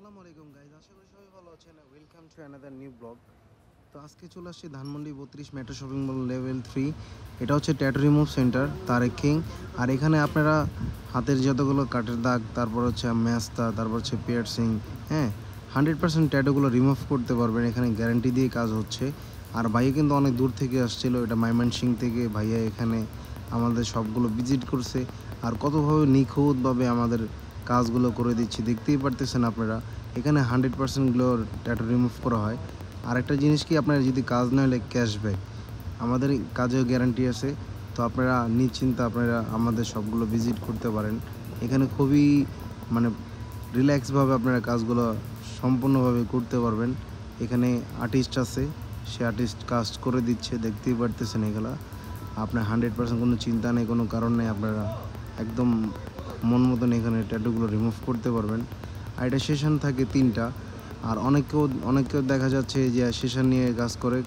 আসসালামু আলাইকুম গাইজ, আশা করি সবাই ভালো আছেন। Welcome to another new blog. তো আজকে চলে আসছি Dhanmondi 32 metro shopping mall level 3। এটা হচ্ছে tattoo remove centre Tarek king. আর এখানে আপনারা হাতের যতগুলো কাঠের দাগ, তারপর হচ্ছে ম্যাস্তা, তারপর হচ্ছে পিয়ার্সিং, হ্যাঁ 100% ট্যাটুগুলো রিমুভ করতে পারবেন। এখানে গ্যারান্টি দিয়ে কাজ হচ্ছে। আর ভাইয়া কিন্তু অনেক দূর থেকে আসছিল, এটা ময়মনসিং থেকে ভাইয়া এখানে আমাদের সবগুলো ভিজিট করছে। আর কতভাবে নিখুঁতভাবে আমাদের কাজগুলো করে দিচ্ছি, দেখতেই পারতেছেন আপনারা। এখানে 100%গুলো ট্যাটু রিমুভ করা হয়। আর একটা জিনিস কি, আপনারা যদি কাজ না হলে ক্যাশব্যাক, আমাদের কাজেও গ্যারান্টি আছে। তো আপনারা নিশ্চিন্তে আপনারা আমাদের সবগুলো ভিজিট করতে পারেন। এখানে খুবই মানে রিল্যাক্সভাবে আপনারা কাজগুলো সম্পূর্ণভাবে করতে পারবেন। এখানে আর্টিস্ট আছে, সে আর্টিস্ট কাজ করে দিচ্ছে, দেখতেই পারতেছেন। এগুলা আপনার 100% কোনো চিন্তা নেই, কোনো কারণ নেই, আপনারা একদম মন মতন এখানে ট্যাটুগুলো রিমুভ করতে পারবেন। আর এটা সেশন থাকে 3টা। আর অনেকেও দেখা যাচ্ছে যে সেশন নিয়ে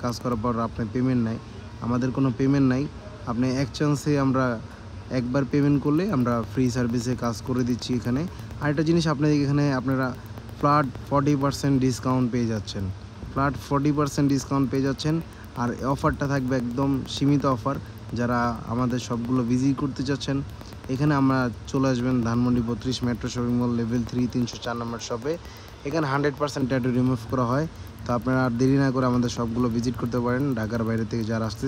কাজ করার পর আপনার পেমেন্ট নেয়। আমাদের কোনো পেমেন্ট নাই, আপনি এক চান্সে আমরা একবার পেমেন্ট করলে আমরা ফ্রি সার্ভিসে কাজ করে দিচ্ছি এখানে। আর একটা জিনিস, আপনাদের এখানে আপনারা ফ্ল্যাট 40% ডিসকাউন্ট পেয়ে যাচ্ছেন। আর অফারটা থাকবে একদম সীমিত অফার। যারা আমাদের সবগুলো ভিজিট করতে চাচ্ছেন, এখানে আমরা চলে আসবেন Dhanmondi 32 metro shopping mall level 3 304 নম্বর শপে। এখানে 100% ট্যাটু রিমুভ করা হয়। তো আপনারা আর দেরি না করে আমাদের সবগুলো ভিজিট করতে পারেন, ঢাকার বাইরে থেকে যারা আসতে